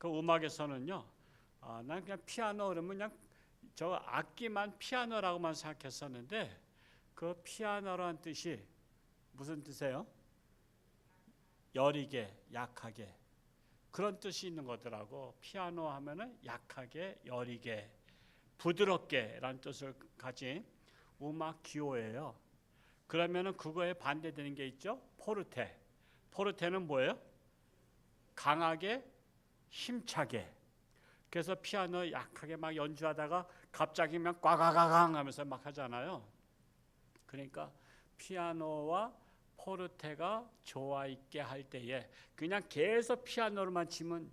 그 음악에서는요, 난 그냥 피아노 그러면 그냥 저 악기만 피아노라고만 생각했었는데 그 피아노라는 뜻이 무슨 뜻이에요? 여리게, 약하게 그런 뜻이 있는 거더라고. 피아노 하면은 약하게, 여리게, 부드럽게라는 뜻을 가진 음악 기호예요. 그러면은 그거에 반대되는 게 있죠. 포르테. 포르테는 뭐예요? 강하게, 힘차게. 그래서 피아노 약하게 막 연주하다가 갑자기 막 꽈가가강 하면서 막 하잖아요. 그러니까 피아노와 포르테가 조화 있게 할 때에 그냥 계속 피아노로만 치면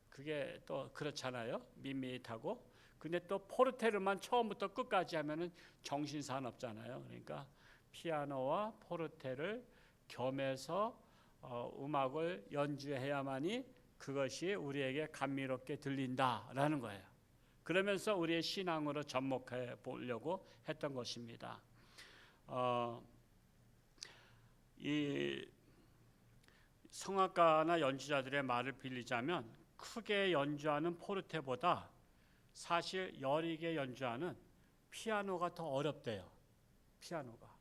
그게 또 그렇잖아요. 밋밋하고. 근데 또 포르테르만 처음부터 끝까지 하면은 정신사는 없잖아요. 그러니까 피아노와 포르테를 겸해서 음악을 연주해야만이 그것이 우리에게 감미롭게 들린다라는 거예요. 그러면서 우리의 신앙으로 접목해 보려고 했던 것입니다. 이 성악가나 연주자들의 말을 빌리자면 크게 연주하는 포르테보다 사실 여리게 연주하는 피아노가 더 어렵대요. 피아노가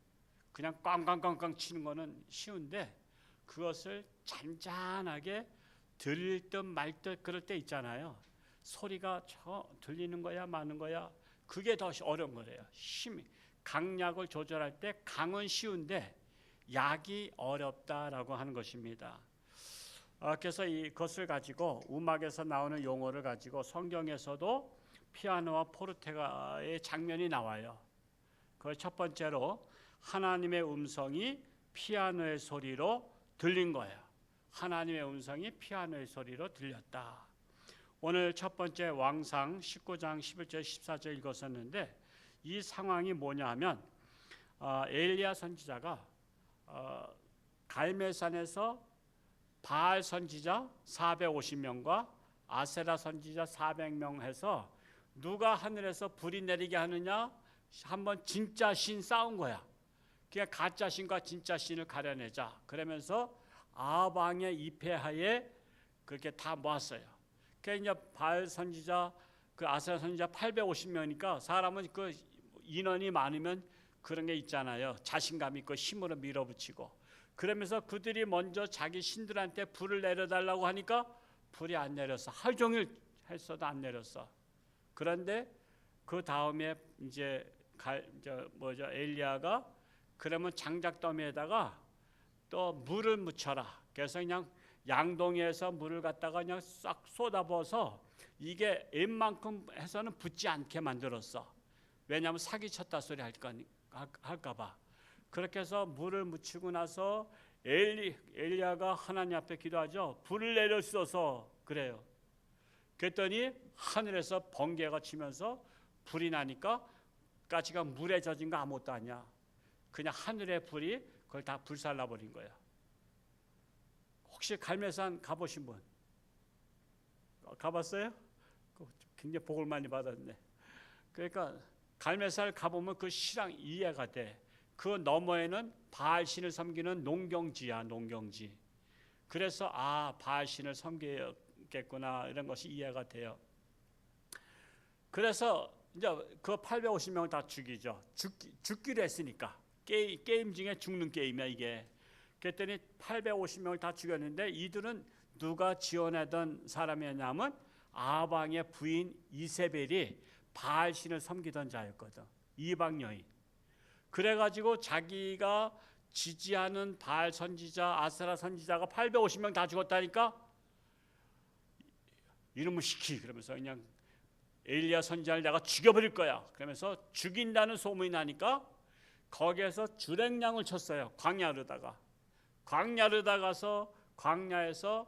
그냥 꽝꽝꽝꽝 치는 거는 쉬운데 그것을 잔잔하게 들릴 듯 말 듯 그럴 때 있잖아요. 소리가 들리는 거야 마는 거야 그게 더 어려운 거래요. 강약을 조절할 때 강은 쉬운데 약이 어렵다라고 하는 것입니다. 그래서 이것을 가지고 음악에서 나오는 용어를 가지고 성경에서도 피아노와 포르테가의 장면이 나와요. 그 첫 번째로 하나님의 음성이 피아노의 소리로 들린 거예요. 하나님의 음성이 피아노의 소리로 들렸다. 오늘 첫 번째 왕상 19장 11절 14절 읽었었는데 이 상황이 뭐냐 하면 엘리야 선지자가 갈멜산에서 바알 선지자 450명과 아세라 선지자 400명 해서 누가 하늘에서 불이 내리게 하느냐 한번 진짜 신 싸운 거야. 그냥 가짜 신과 진짜 신을 가려내자. 그러면서 아방의 입회하에 그렇게 다 모았어요. 그러니까 이제 바알 선지자 그 아세라 선지자 850명이니까 사람은 그 인원이 많으면 그런 게 있잖아요. 자신감 있고 힘으로 밀어붙이고. 그러면서 그들이 먼저 자기 신들한테 불을 내려달라고 하니까 불이 안 내렸어. 하루 종일 했어도 안 내렸어. 그런데 그 다음에 이제 엘리야가 그러면 장작더미에다가 또 물을 묻혀라. 그래서 그냥 양동이에서 물을 갖다가 그냥 싹 쏟아부어서 이게 웬만큼 해서는 붙지 않게 만들었어. 왜냐하면 사기쳤다 소리 할까봐. 그렇게 해서 물을 묻히고 나서 엘리야가 하나님 앞에 기도하죠. 불을 내려주소서 그래요. 그랬더니 하늘에서 번개가 치면서 불이 나니까 가지가 물에 젖은 거 아무것도 아니야. 그냥 하늘의 불이 그걸 다 불살라버린 거야. 혹시 갈매산 가보신 분? 가봤어요? 굉장히 복을 많이 받았네. 그러니까 갈매산 가보면 그 실황 이해가 돼. 그 너머에는 바알신을 섬기는 농경지야, 농경지. 그래서 바알신을 섬기겠구나 이런 것이 이해가 돼요. 그래서 이제 그 850명을 다 죽이죠. 죽기로 했으니까. 게임 중에 죽는 게임이야 이게. 그랬더니 850명을 다 죽였는데 이들은 누가 지원하던 사람이었냐면 아방의 부인 이세벨이 바알신을 섬기던 자였거든. 이방 여인. 그래가지고 자기가 지지하는 바알 선지자, 아세라 선지자가 850명 다 죽었다니까 이놈의 시키 그러면서 그냥 엘리야 선지자를 내가 죽여버릴 거야. 그러면서 죽인다는 소문이 나니까 거기에서 주랭량을 쳤어요. 광야를 가서 광야에서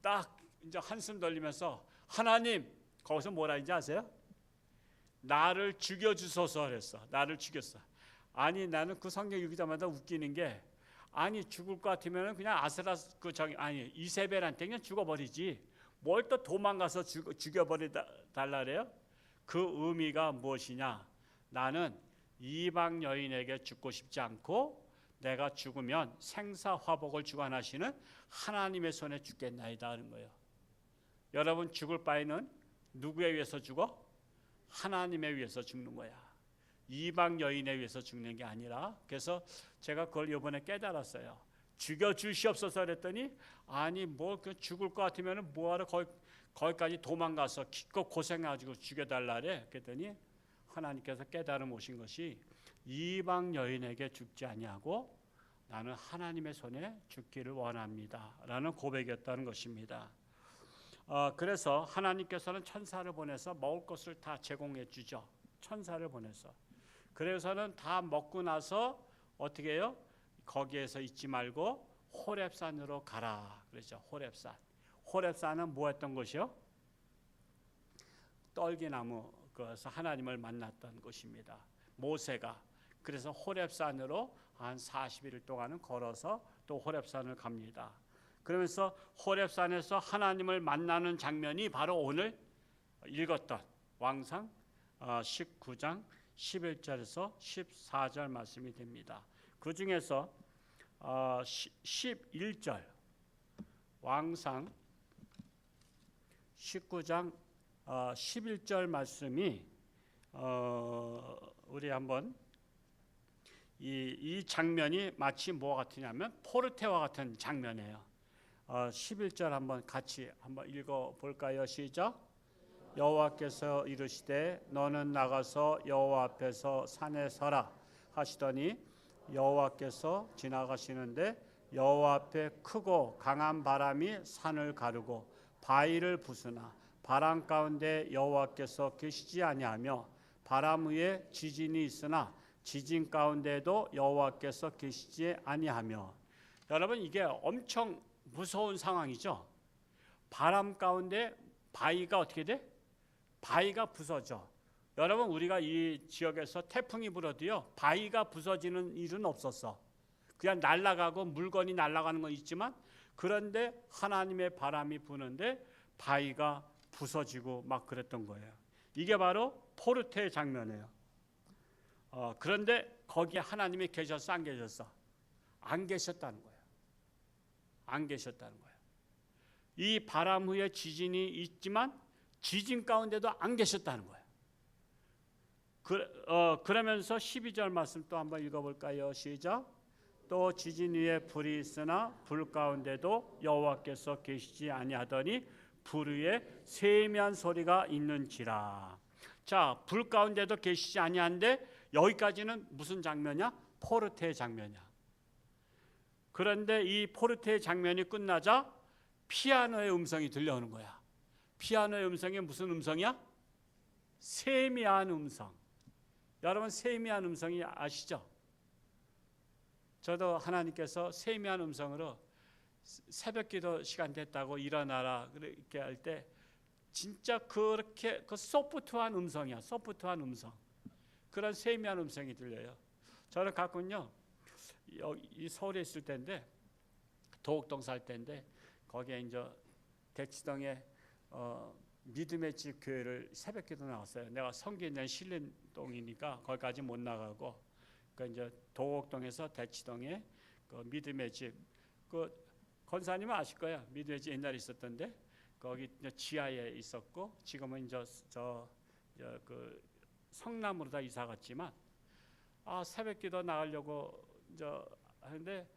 딱 이제 한숨 돌리면서 하나님 거기서 뭐라 했는지 아세요? 나를 죽여주소서 그랬어. 나를 죽였어. 아니 나는 그 성경 읽자마자 웃기는 게 아니 죽을 것 같으면 그냥 아세라 이세벨한테 그냥 죽어버리지. 뭘 또 도망가서 죽여버리달라 그래요? 그 의미가 무엇이냐? 나는 이방 여인에게 죽고 싶지 않고 내가 죽으면 생사화복을 주관하시는 하나님의 손에 죽겠나이다 하는 거예요. 여러분 죽을 바에는 누구에 의해서 죽어? 하나님에 의해서 죽는 거야. 이방 여인에 의해서 죽는 게 아니라. 그래서 제가 그걸 이번에 깨달았어요. 죽여 주시옵소서 그랬더니 아니 뭐 죽을 것 같으면 뭐하러 거기까지 도망가서 기껏 고생해가지고 죽여달라래. 그랬더니 하나님께서 깨달음 오신 것이 이방 여인에게 죽지 아니하고 나는 하나님의 손에 죽기를 원합니다 라는 고백이었다는 것입니다. 그래서 하나님께서는 천사를 보내서 먹을 것을 다 제공해 주죠. 천사를 보내서. 그래서는 다 먹고 나서 어떻게 해요? 거기에서 있지 말고 호렙산으로 가라 그러죠. 호렙산. 호렙산은 뭐 했던 곳이요? 떨기나무 그래서 하나님을 만났던 곳입니다. 모세가. 그래서 호렙산으로 한 40일 동안은 걸어서 또 호렙산을 갑니다. 그러면서 호렙산에서 하나님을 만나는 장면이 바로 오늘 읽었던 왕상 19장 11절에서 14절 말씀이 됩니다. 그 중에서 11절 왕상 19장 11절 말씀이 우리 한번 이 장면이 마치 뭐와 같으냐면 포르테와 같은 장면이에요. 11절 한번 같이 한번 읽어볼까요? 시작. 여호와께서 이르시되 너는 나가서 여호와 앞에서 산에 서라 하시더니 여호와께서 지나가시는데 여호와 앞에 크고 강한 바람이 산을 가르고 바위를 부수나 바람 가운데 여호와께서 계시지 아니하며 바람 위에 지진이 있으나 지진 가운데도 여호와께서 계시지 아니하며. 여러분 이게 엄청 무서운 상황이죠. 바람 가운데 바위가 어떻게 돼? 바위가 부서져. 여러분 우리가 이 지역에서 태풍이 불어도요 바위가 부서지는 일은 없었어. 그냥 날아가고 물건이 날아가는 건 있지만 그런데 하나님의 바람이 부는데 바위가 부서지고 막 그랬던 거예요. 이게 바로 포르테의 장면이에요. 그런데 거기에 하나님이 계셨어 안 계셨어? 안 계셨다는 거예요. 안 계셨다는 거예요. 이 바람 후에 지진이 있지만 지진 가운데도 안 계셨다는 거예요. 그러면서 12절 말씀 또 한번 읽어볼까요? 시작. 또 지진 위에 불이 있으나 불 가운데도 여호와께서 계시지 아니하더니 불 위에 세미한 소리가 있는지라. 자, 불 가운데도 계시지 아니한데 여기까지는 무슨 장면이야? 포르테의 장면이야. 그런데 이 포르테의 장면이 끝나자 피아노의 음성이 들려오는 거야. 피아노의 음성이 무슨 음성이야? 세미한 음성. 여러분 세미한 음성이 아시죠? 저도 하나님께서 세미한 음성으로 새벽기도 시간 됐다고 일어나라 그렇게 할 때 진짜 그렇게 그 소프트한 음성이야. 소프트한 음성. 그런 세미한 음성이 들려요. 저는 가끔요 이 서울에 있을 때인데 도곡동 살 때인데 거기에 이제 대치동에 믿음의 집 교회를 새벽기도 나왔어요. 내가 성기는 신림동이니까 거기까지 못 나가고 그 이제 도곡동에서 대치동에 그 믿음의 집 그 권사님은 아실 거야. 믿음의 집 옛날에 있었던데 거기 이제 지하에 있었고 지금은 이제 그 성남으로 다 이사 갔지만 새벽기도 나가려고 이제 하는데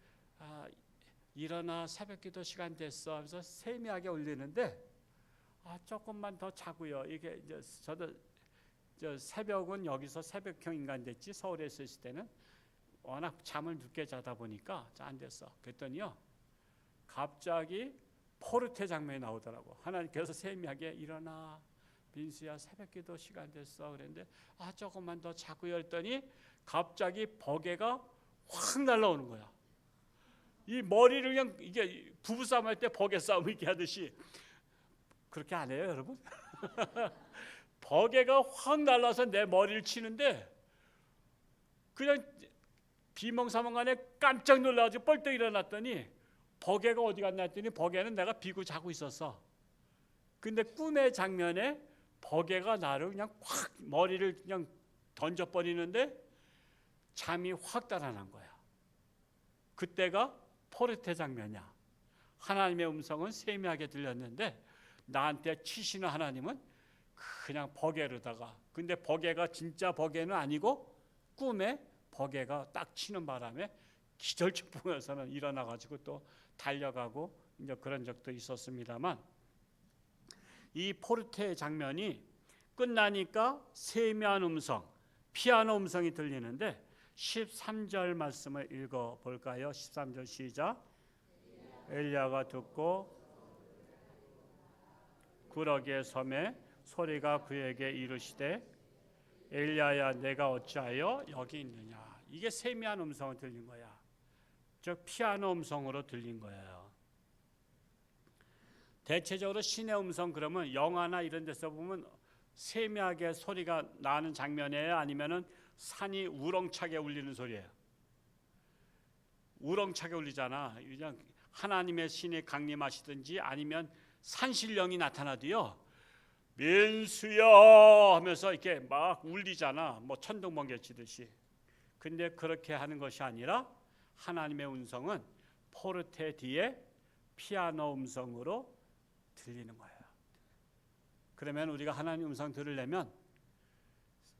일어나 새벽기도 시간 됐어 하면서 세미하게 울리는데 조금만 더 자고요. 이게 이제 저도 새벽은 여기서 새벽형 인간 됐지 서울에 있을 때는 워낙 잠을 늦게 자다 보니까 안 됐어. 그랬더니요 갑자기 포르테 장면이 나오더라고. 하나님께서 세미하게 일어나 민수야 새벽기도 시간 됐어 그랬는데 조금만 더 자고요 했더니 갑자기 버개가 확 날라오는 거야. 이 머리를 그냥 이게 부부싸움 할 때 버개 싸움 이렇게 하듯이 그렇게 안 해요 여러분? 버개가 확 날라서 내 머리를 치는데 그냥 비몽사몽간에 깜짝 놀라가지고 뻘떡 일어났더니 버개가 어디 갔나 했더니 버개는 내가 비고 자고 있었어. 근데 꿈의 장면에 버개가 나를 그냥 확 머리를 그냥 던져버리는데 잠이 확 달아난 거야. 그때가 포르테 장면이야. 하나님의 음성은 세미하게 들렸는데 나한테 치시는 하나님은 그냥 버게르다가, 근데 버게가 진짜 버게는 아니고 꿈에 버게가 딱 치는 바람에 기절초풍에서는 일어나가지고 또 달려가고 이제 그런 적도 있었습니다만, 이 포르테 장면이 끝나니까 세미한 음성, 피아노 음성이 들리는데 13절 말씀을 읽어볼까요? 13절 시작. 엘리야가 듣고 구러기의 섬에 소리가 그에게 이르시되 엘리야야 내가 어찌하여 여기 있느냐. 이게 세미한 음성을 들린 거야. 즉 피아노 음성으로 들린 거예요. 대체적으로 신의 음성 그러면 영화나 이런 데서 보면 세미하게 소리가 나는 장면이에요? 아니면은 산이 우렁차게 울리는 소리예요? 우렁차게 울리잖아. 그냥 하나님의 신이 강림하시든지 아니면 산신령이 나타나도요, 민수야 하면서 이렇게 막 울리잖아. 뭐 천둥번개 치듯이. 근데 그렇게 하는 것이 아니라 하나님의 음성은 포르테 뒤에 피아노 음성으로 들리는 거예요. 그러면 우리가 하나님 음성 들으려면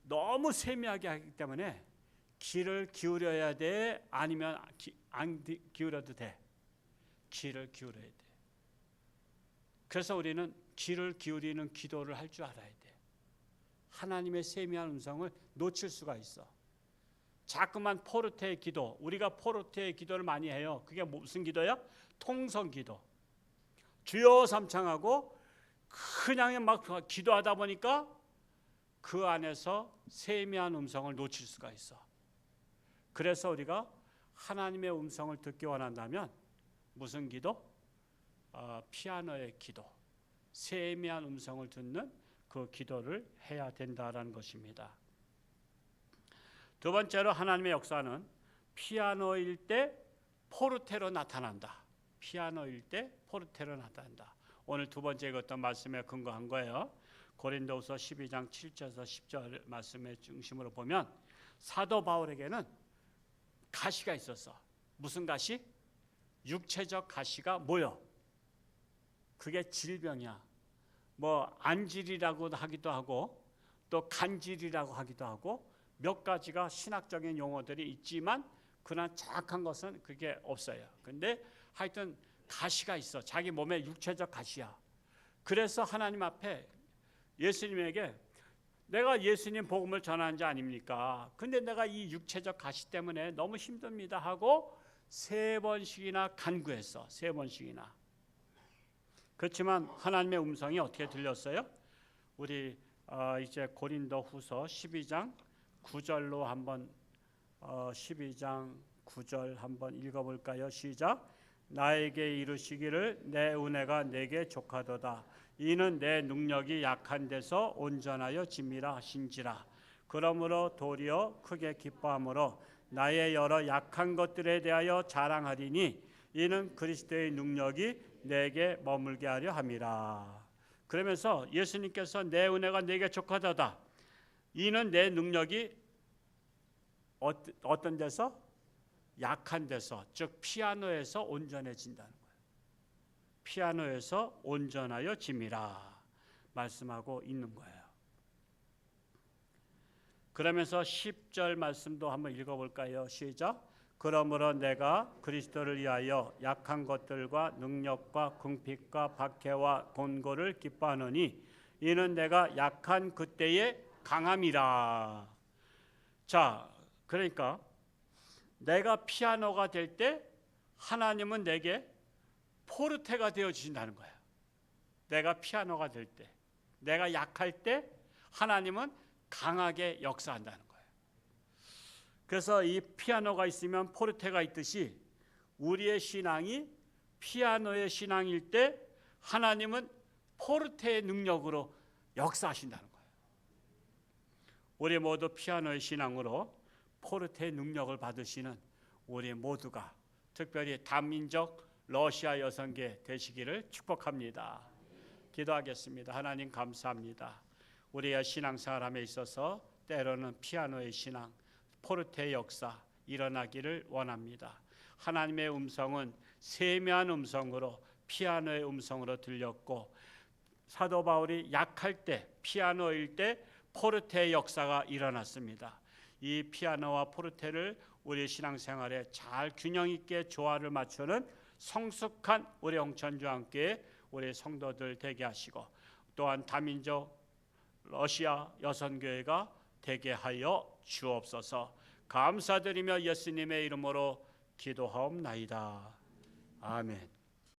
너무 세미하게 하기 때문에 귀를 기울여야 돼? 아니면 안 기울여도 돼? 귀를 기울여야 돼. 그래서 우리는 귀를 기울이는 기도를 할 줄 알아야 돼. 하나님의 세미한 음성을 놓칠 수가 있어. 자꾸만 포르테의 기도, 우리가 포르테의 기도를 많이 해요. 그게 무슨 기도야? 통성 기도. 주여 삼창하고 그냥 막 기도하다 보니까 그 안에서 세미한 음성을 놓칠 수가 있어. 그래서 우리가 하나님의 음성을 듣기 원한다면 무슨 기도? 피아노의 기도, 세미한 음성을 듣는 그 기도를 해야 된다라는 것입니다. 두 번째로 하나님의 역사는 피아노일 때 포르테로 나타난다. 피아노일 때 포르테로 나타난다. 오늘 두 번째 읽었던 말씀에 근거한 거예요. 고린도후서 12장 7절에서 10절 말씀의 중심으로 보면 사도 바울에게는 가시가 있었어. 무슨 가시? 육체적 가시가 뭐요? 그게 질병이야. 뭐 안질이라고 하기도 하고 또 간질이라고 하기도 하고 몇 가지가 신학적인 용어들이 있지만 그러나 정확한 것은 그게 없어요. 근데 하여튼 가시가 있어. 자기 몸에 육체적 가시야. 그래서 하나님 앞에 예수님에게 내가 예수님 복음을 전하는 자 아닙니까? 근데 내가 이 육체적 가시 때문에 너무 힘듭니다 하고 3번씩이나 간구했어. 3번씩이나. 그렇지만 하나님의 음성이 어떻게 들렸어요? 우리 이제 고린도후서 12장 9절로 한번 12장 9절 한번 읽어볼까요? 시작. 나에게 이르시기를 내 은혜가 내게 족하도다. 이는 내 능력이 약한 데서 온전하여 짐이라 하신지라. 그러므로 도리어 크게 기뻐함으로 나의 여러 약한 것들에 대하여 자랑하리니 이는 그리스도의 능력이 내게 머물게 하려 함이라. 그러면서 예수님께서 내 은혜가 내게 족하도다. 이는 내 능력이 어떤 데서? 약한 데서, 즉 피아노에서 온전해진다는 거예요. 피아노에서 온전하여 짐이라 말씀하고 있는 거예요. 그러면서 10절 말씀도 한번 읽어볼까요? 시작. 그러므로 내가 그리스도를 위하여 약한 것들과 능력과 궁핍과 박해와 곤고를 기뻐하노니 이는 내가 약한 그때의 강함이라. 자, 그러니까 내가 피아노가 될 때 하나님은 내게 포르테가 되어 주신다는 거예요. 내가 피아노가 될 때, 내가 약할 때 하나님은 강하게 역사한다는 거예요. 그래서 이 피아노가 있으면 포르테가 있듯이 우리의 신앙이 피아노의 신앙일 때 하나님은 포르테의 능력으로 역사하신다는 거예요. 우리 모두 피아노의 신앙으로 포르테의 능력을 받으시는 우리 모두가 특별히 다민족 러시아 여성계 되시기를 축복합니다. 기도하겠습니다. 하나님 감사합니다. 우리의 신앙생활함에 있어서 때로는 피아노의 신앙, 포르테의 역사 일어나기를 원합니다. 하나님의 음성은 세미한 음성으로 피아노의 음성으로 들렸고 사도 바울이 약할 때, 피아노일 때 포르테의 역사가 일어났습니다. 이 피아노와 포르테를 우리 신앙생활에 잘 균형 있게 조화를 맞추는 성숙한 우리 홍천주안교회 우리 성도들 되게 하시고, 또한 다민족 러시아 여선교회가 되게 하여 주옵소서. 감사드리며 예수님의 이름으로 기도하옵나이다. 아멘.